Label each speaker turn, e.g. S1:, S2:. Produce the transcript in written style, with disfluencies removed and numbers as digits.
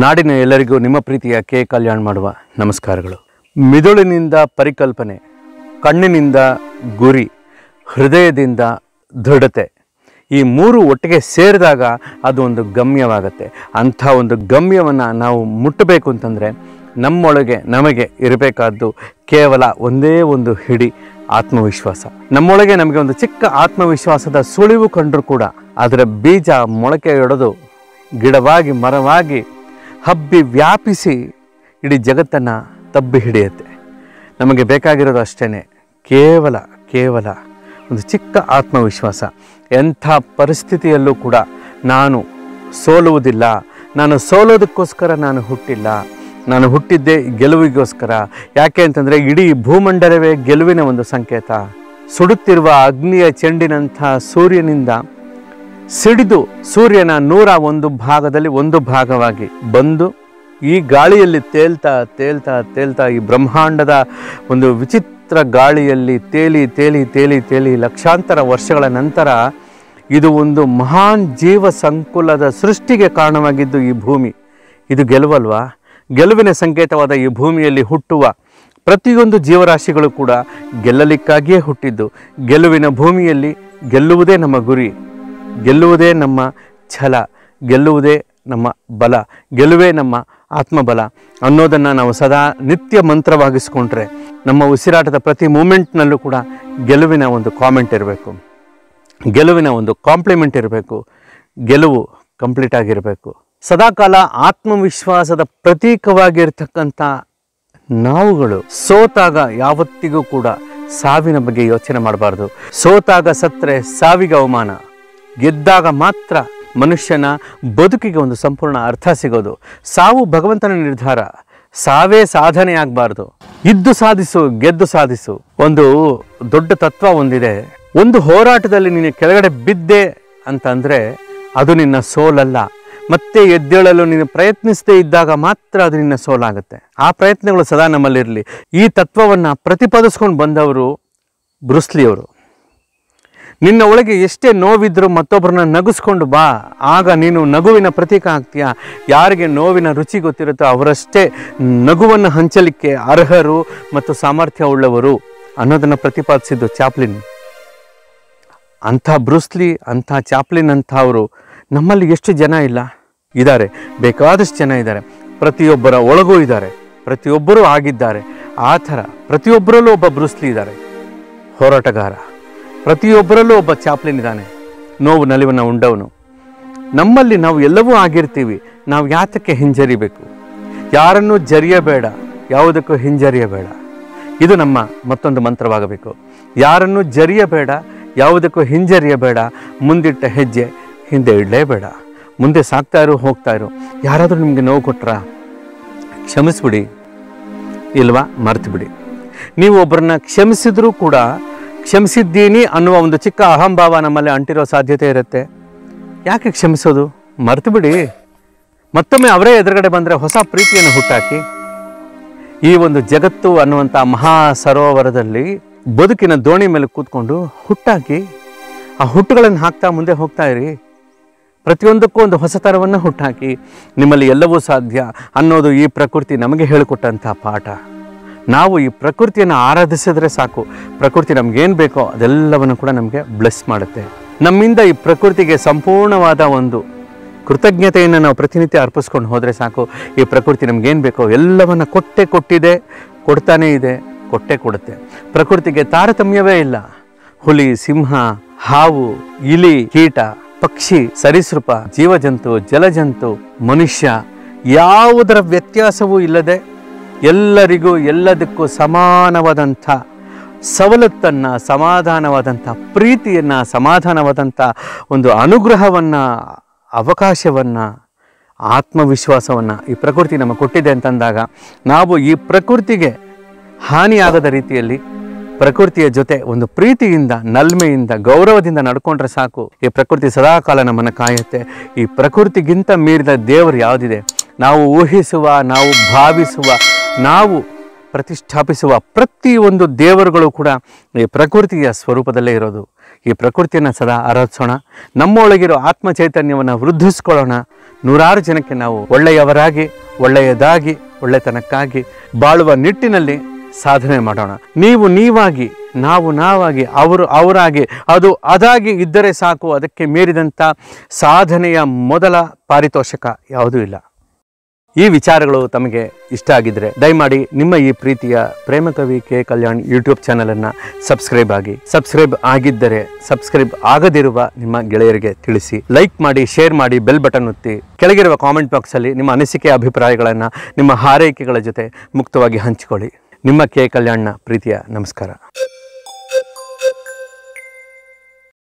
S1: ನಾಡಿನ ಎಲ್ಲರಿಗೂ ನಿಮ್ಮ ಪ್ರೀತಿಯ ಕೆ ಕಲ್ಯಾಣ್ ಮಾಡುವ ನಮಸ್ಕಾರಗಳು. ಮಿದುಳಿನಿಂದ ಪರಿಕಲ್ಪನೆ, ಕಣ್ಣಿನಿಂದ ಗುರಿ, ಹೃದಯದಿಂದ ದೃಢತೆ, ಈ ಮೂರು ಒಟ್ಟಿಗೆ ಸೇರಿದಾಗ ಅದು ಒಂದು ಗಮ್ಯವಾಗುತ್ತೆ. ಅಂಥ ಒಂದು ಗಮ್ಯವನ್ನು ನಾವು ಮುಟ್ಟಬೇಕು ಅಂತಂದರೆ ನಮ್ಮೊಳಗೆ ನಮಗೆ ಇರಬೇಕಾದ್ದು ಕೇವಲ ಒಂದೇ ಒಂದು ಹಿಡಿ ಆತ್ಮವಿಶ್ವಾಸ. ನಮ್ಮೊಳಗೆ ನಮಗೆ ಒಂದು ಚಿಕ್ಕ ಆತ್ಮವಿಶ್ವಾಸದ ಸುಳಿವು ಕಂಡರೂ ಕೂಡ ಅದರ ಬೀಜ ಮೊಳಕೆಯೊಡೆದು ಗಿಡವಾಗಿ ಮರವಾಗಿ ಹಬ್ಬಿ ವ್ಯಾಪಿಸಿ ಇಡೀ ಜಗತ್ತನ್ನು ತಬ್ಬಿ ಹಿಡಿಯುತ್ತೆ. ನಮಗೆ ಬೇಕಾಗಿರೋದು ಅಷ್ಟೇ, ಕೇವಲ ಒಂದು ಚಿಕ್ಕ ಆತ್ಮವಿಶ್ವಾಸ. ಎಂಥ ಪರಿಸ್ಥಿತಿಯಲ್ಲೂ ಕೂಡ ನಾನು ಸೋಲುವುದಿಲ್ಲ, ನಾನು ಸೋಲೋದಕ್ಕೋಸ್ಕರ ನಾನು ಹುಟ್ಟಿಲ್ಲ, ನಾನು ಹುಟ್ಟಿದ್ದೇ ಗೆಲುವಿಗೋಸ್ಕರ. ಯಾಕೆ ಅಂತಂದರೆ ಇಡೀ ಭೂಮಂಡಲವೇ ಗೆಲುವಿನ ಒಂದು ಸಂಕೇತ. ಸುಡುತ್ತಿರುವ ಅಗ್ನಿಯ ಚೆಂಡಿನಂಥ ಸೂರ್ಯನಿಂದ ಸಿಡಿದು ಸೂರ್ಯನ 101 ಭಾಗದಲ್ಲಿ ಒಂದು ಭಾಗವಾಗಿ ಬಂದು ಈ ಗಾಳಿಯಲ್ಲಿ ತೇಲ್ತಾ ಈ ಬ್ರಹ್ಮಾಂಡದ ಒಂದು ವಿಚಿತ್ರ ಗಾಳಿಯಲ್ಲಿ ತೇಲಿ ಲಕ್ಷಾಂತರ ವರ್ಷಗಳ ನಂತರ ಇದು ಒಂದು ಮಹಾನ್ ಜೀವ ಸಂಕುಲದ ಸೃಷ್ಟಿಗೆ ಕಾರಣವಾಗಿದ್ದು ಈ ಭೂಮಿ. ಇದು ಗೆಲುವಲ್ವಾ? ಗೆಲುವಿನ ಸಂಕೇತವಾದ ಈ ಭೂಮಿಯಲ್ಲಿ ಹುಟ್ಟುವ ಪ್ರತಿಯೊಂದು ಜೀವರಾಶಿಗಳು ಕೂಡ ಗೆಲ್ಲಲಿಕ್ಕಾಗಿಯೇ ಹುಟ್ಟಿದ್ದು. ಗೆಲುವಿನ ಭೂಮಿಯಲ್ಲಿ ಗೆಲ್ಲುವುದೇ ನಮ್ಮ ಗುರಿ, ಗೆಲ್ಲುವುದೇ ನಮ್ಮ ಛಲ, ಗೆಲ್ಲುವುದೇ ನಮ್ಮ ಬಲ, ಗೆಲುವೇ ನಮ್ಮ ಆತ್ಮಬಲ ಅನ್ನೋದನ್ನು ನಾವು ಸದಾ ನಿತ್ಯ ಮಂತ್ರವಾಗಿಸ್ಕೊಂಡ್ರೆ ನಮ್ಮ ಉಸಿರಾಟದ ಪ್ರತಿ ಮೂಮೆಂಟ್ನಲ್ಲೂ ಕೂಡ ಗೆಲುವಿನ ಒಂದು ಕಾಮೆಂಟ್ ಇರಬೇಕು, ಗೆಲುವಿನ ಒಂದು ಕಾಂಪ್ಲಿಮೆಂಟ್ ಇರಬೇಕು, ಗೆಲುವು ಕಂಪ್ಲೀಟ್ ಆಗಿರಬೇಕು. ಸದಾಕಾಲ ಆತ್ಮವಿಶ್ವಾಸದ ಪ್ರತೀಕವಾಗಿರ್ತಕ್ಕಂಥ ನಾವುಗಳು ಸೋತಾಗ ಯಾವತ್ತಿಗೂ ಕೂಡ ಸಾವಿನ ಬಗ್ಗೆ ಯೋಚನೆ ಮಾಡಬಾರ್ದು. ಸೋತಾಗ ಸತ್ತರೆ ಸಾವಿಗೆ ಅವಮಾನ, ಗೆದ್ದಾಗ ಮಾತ್ರ ಮನುಷ್ಯನ ಬದುಕಿಗೆ ಒಂದು ಸಂಪೂರ್ಣ ಅರ್ಥ ಸಿಗೋದು. ಸಾವು ಭಗವಂತನ ನಿರ್ಧಾರ, ಸಾವೇ ಸಾಧನೆ ಆಗಬಾರ್ದು. ಇದ್ದು ಸಾಧಿಸು, ಗೆದ್ದು ಸಾಧಿಸು. ಒಂದು ದೊಡ್ಡ ತತ್ವ ಒಂದಿದೆ. ಒಂದು ಹೋರಾಟದಲ್ಲಿ ನೀನು ಕೆಳಗಡೆ ಬಿದ್ದೆ ಅಂತಂದರೆ ಅದು ನಿನ್ನ ಸೋಲಲ್ಲ. ಮತ್ತೆ ಎದ್ದೇಳಲು ನೀನು ಪ್ರಯತ್ನಿಸದೇ ಇದ್ದಾಗ ಮಾತ್ರ ಅದು ನಿನ್ನ ಸೋಲಾಗುತ್ತೆ. ಆ ಪ್ರಯತ್ನಗಳು ಸದಾ ನಮ್ಮಲ್ಲಿರಲಿ. ಈ ತತ್ವವನ್ನು ಪ್ರತಿಪಾದಿಸ್ಕೊಂಡು ಬಂದವರು ಬ್ರೂಸ್ಲಿಯವರು. ನಿನ್ನ ಒಳಗೆ ಎಷ್ಟೇ ನೋವಿದ್ರೂ ಮತ್ತೊಬ್ಬರನ್ನ ನಗಿಸ್ಕೊಂಡು ಬಾ, ಆಗ ನೀನು ನಗುವಿನ ಪ್ರತೀಕ ಆಗ್ತೀಯ. ಯಾರಿಗೆ ನೋವಿನ ರುಚಿ ಗೊತ್ತಿರುತ್ತೋ ಅವರಷ್ಟೇ ನಗುವನ್ನು ಹಂಚಲಿಕ್ಕೆ ಅರ್ಹರು ಮತ್ತು ಸಾಮರ್ಥ್ಯ ಉಳ್ಳವರು ಅನ್ನೋದನ್ನು ಪ್ರತಿಪಾದಿಸಿದ್ದು ಚಾಪ್ಲಿನ್. ಅಂಥ ಬ್ರೂಸ್ಲಿ, ಅಂಥ ಚಾಪ್ಲಿನ್ ಅಂಥವರು ನಮ್ಮಲ್ಲಿ ಎಷ್ಟು ಜನ ಇದ್ದಾರೆ? ಬೇಕಾದಷ್ಟು ಜನ ಇದ್ದಾರೆ. ಪ್ರತಿಯೊಬ್ಬರ ಒಳಗೂ ಇದ್ದಾರೆ, ಪ್ರತಿಯೊಬ್ಬರೂ ಆಗಿದ್ದಾರೆ. ಆ ಥರ ಪ್ರತಿಯೊಬ್ಬರಲ್ಲೂ ಒಬ್ಬ ಬ್ರೂಸ್ಲಿ ಇದ್ದಾರೆ, ಹೋರಾಟಗಾರ. ಪ್ರತಿಯೊಬ್ಬರಲ್ಲೂ ಒಬ್ಬ ಚಾಪ್ಲಿನ್ ಇದ್ದಾನೆ, ನೋವು ನಲಿವನ್ನು ಉಂಡವನು. ನಮ್ಮಲ್ಲಿ ನಾವು ಎಲ್ಲವೂ ಆಗಿರ್ತೀವಿ. ನಾವು ಯಾತಕ್ಕೆ ಹಿಂಜರಿಬೇಕು? ಯಾರನ್ನೂ ಜರಿಯಬೇಡ, ಯಾವುದಕ್ಕೂ ಹಿಂಜರಿಯಬೇಡ. ಇದು ನಮ್ಮ ಮತ್ತೊಂದು ಮಂತ್ರವಾಗಬೇಕು. ಯಾರನ್ನೂ ಜರಿಯಬೇಡ, ಯಾವುದಕ್ಕೂ ಹಿಂಜರಿಯಬೇಡ. ಮುಂದಿಟ್ಟ ಹೆಜ್ಜೆ ಹಿಂದೆ ಇಡಲೇಬೇಡ. ಮುಂದೆ ಸಾಕ್ತಾ ಹೋಗ್ತಾ ಇರು. ಯಾರಾದರೂ ನಿಮಗೆ ನೋವು ಕೊಟ್ರಾ ಕ್ಷಮಿಸ್ಬಿಡಿ, ಇಲ್ವಾ ಮರ್ತು ಬಿಡಿ. ನೀವು ಒಬ್ಬರನ್ನ ಕ್ಷಮಿಸಿದ್ರೂ ಕೂಡ ಕ್ಷಮಿಸಿದ್ದೀನಿ ಅನ್ನುವ ಒಂದು ಚಿಕ್ಕ ಅಹಂಭಾವ ನಮ್ಮಲ್ಲಿ ಅಂಟಿರೋ ಸಾಧ್ಯತೆ ಇರುತ್ತೆ. ಯಾಕೆ ಕ್ಷಮಿಸೋದು? ಮರ್ತು ಬಿಡಿ. ಮತ್ತೊಮ್ಮೆ ಅವರೇ ಎದುರುಗಡೆ ಬಂದರೆ ಹೊಸ ಪ್ರೀತಿಯನ್ನು ಹುಟ್ಟಾಕಿ. ಈ ಒಂದು ಜಗತ್ತು ಅನ್ನುವಂಥ ಮಹಾ ಸರೋವರದಲ್ಲಿ ಬದುಕಿನ ದೋಣಿ ಮೇಲೆ ಕೂತ್ಕೊಂಡು ಹುಟ್ಟಾಕಿ. ಆ ಹುಟ್ಟುಗಳನ್ನು ಹಾಕ್ತಾ ಮುಂದೆ ಹೋಗ್ತಾ ಇರಿ. ಪ್ರತಿಯೊಂದಕ್ಕೂ ಒಂದು ಹೊಸತರವನ್ನು ಹುಟ್ಟಾಕಿ. ನಿಮ್ಮಲ್ಲಿ ಎಲ್ಲವೂ ಸಾಧ್ಯ ಅನ್ನೋದು ಈ ಪ್ರಕೃತಿ ನಮಗೆ ಹೇಳಿಕೊಟ್ಟಂಥ ಪಾಠ. ನಾವು ಈ ಪ್ರಕೃತಿಯನ್ನು ಆರಾಧಿಸಿದ್ರೆ ಸಾಕು, ಪ್ರಕೃತಿ ನಮಗೇನು ಬೇಕೋ ಅದೆಲ್ಲವನ್ನು ಕೂಡ ನಮಗೆ ಬ್ಲೆಸ್ ಮಾಡುತ್ತೆ. ನಮ್ಮಿಂದ ಈ ಪ್ರಕೃತಿಗೆ ಸಂಪೂರ್ಣವಾದ ಒಂದು ಕೃತಜ್ಞತೆಯನ್ನು ನಾವು ಪ್ರತಿನಿತ್ಯ ಅರ್ಪಿಸ್ಕೊಂಡು ಹೋದರೆ ಸಾಕು. ಈ ಪ್ರಕೃತಿ ನಮಗೇನು ಬೇಕೋ ಎಲ್ಲವನ್ನು ಕೊಟ್ಟಿದೆ, ಕೊಡ್ತಾನೇ ಇದೆ, ಕೊಡುತ್ತೆ. ಪ್ರಕೃತಿಗೆ ತಾರತಮ್ಯವೇ ಇಲ್ಲ. ಹುಲಿ, ಸಿಂಹ, ಹಾವು, ಇಲಿ, ಕೀಟ, ಪಕ್ಷಿ, ಸರೀಸೃಪ, ಜೀವಜಂತು, ಜಲಜಂತು, ಮನುಷ್ಯ ಯಾವುದರ ವ್ಯತ್ಯಾಸವೂ ಇಲ್ಲದೆ ಎಲ್ಲರಿಗೂ ಎಲ್ಲದಕ್ಕೂ ಸಮಾನವಾದಂಥ ಸವಲತ್ತನ್ನು, ಸಮಾಧಾನವಾದಂಥ ಪ್ರೀತಿಯನ್ನು, ಸಮಾಧಾನವಾದಂಥ ಒಂದು ಅನುಗ್ರಹವನ್ನು, ಅವಕಾಶವನ್ನು, ಆತ್ಮವಿಶ್ವಾಸವನ್ನು ಈ ಪ್ರಕೃತಿ ನಮಗೆ ಕೊಟ್ಟಿದೆ ಅಂತಂದಾಗ ನಾವು ಈ ಪ್ರಕೃತಿಗೆ ಹಾನಿಯಾಗದ ರೀತಿಯಲ್ಲಿ ಪ್ರಕೃತಿಯ ಜೊತೆ ಒಂದು ಪ್ರೀತಿಯಿಂದ, ನಲ್ಮೆಯಿಂದ, ಗೌರವದಿಂದ ನಡ್ಕೊಂಡ್ರೆ ಸಾಕು. ಈ ಪ್ರಕೃತಿ ಸದಾಕಾಲ ನಮ್ಮನ್ನು ಕಾಯುತ್ತೆ. ಈ ಪ್ರಕೃತಿಗಿಂತ ಮೀರಿದ ದೇವರು ಯಾವುದಿದೆ? ನಾವು ಊಹಿಸುವ, ನಾವು ಭಾವಿಸುವ, ನಾವು ಪ್ರತಿಷ್ಠಾಪಿಸುವ ಪ್ರತಿಯೊಂದು ದೇವರುಗಳು ಕೂಡ ಈ ಪ್ರಕೃತಿಯ ಸ್ವರೂಪದಲ್ಲೇ ಇರೋದು. ಈ ಪ್ರಕೃತಿಯನ್ನು ಸದಾ ಆರಾಧಿಸೋಣ. ನಮ್ಮೊಳಗಿರೋ ಆತ್ಮ ಚೈತನ್ಯವನ್ನು ವೃದ್ಧಿಸ್ಕೊಳ್ಳೋಣ. ನೂರಾರು ಜನಕ್ಕೆ ನಾವು ಒಳ್ಳೆಯವರಾಗಿ, ಒಳ್ಳೆಯದಾಗಿ, ಒಳ್ಳೆತನಕ್ಕಾಗಿ ಬಾಳುವ ನಿಟ್ಟಿನಲ್ಲಿ ಸಾಧನೆ ಮಾಡೋಣ. ನೀವು ನೀವಾಗಿ, ನಾವು ನಾವಾಗಿ, ಅವರು ಅವರಾಗಿ, ಅದು ಅದಾಗಿ ಇದ್ದರೆ ಸಾಕು. ಅದಕ್ಕೆ ಮೀರಿದಂಥ ಸಾಧನೆಯ ಮೊದಲ ಪಾರಿತೋಷಕ ಯಾವುದೂ ಇಲ್ಲ. ಈ ವಿಚಾರಗಳು ತಮಗೆ ಇಷ್ಟ ಆಗಿದ್ದರೆ ದಯಮಾಡಿ ನಿಮ್ಮ ಈ ಪ್ರೀತಿಯ ಪ್ರೇಮಕವಿ ಕೆ ಕಲ್ಯಾಣ್ ಯೂಟ್ಯೂಬ್ ಚಾನಲನ್ನು ಸಬ್ಸ್ಕ್ರೈಬ್ ಆಗಿ, ಸಬ್ಸ್ಕ್ರೈಬ್ ಆಗಿದ್ದರೆ ಸಬ್ಸ್ಕ್ರೈಬ್ ಆಗದಿರುವ ನಿಮ್ಮ ಗೆಳೆಯರಿಗೆ ತಿಳಿಸಿ, ಲೈಕ್ ಮಾಡಿ, ಶೇರ್ ಮಾಡಿ, ಬೆಲ್ ಬಟನ್ ಒತ್ತಿ. ಕೆಳಗಿರುವ ಕಾಮೆಂಟ್ ಬಾಕ್ಸಲ್ಲಿ ನಿಮ್ಮ ಅನಿಸಿಕೆ, ಅಭಿಪ್ರಾಯಗಳನ್ನು, ನಿಮ್ಮ ಹಾರೈಕೆಗಳ ಜೊತೆ ಮುಕ್ತವಾಗಿ ಹಂಚಿಕೊಳ್ಳಿ. ನಿಮ್ಮ ಕೆ ಕಲ್ಯಾಣ್ನ ಪ್ರೀತಿಯ ನಮಸ್ಕಾರ.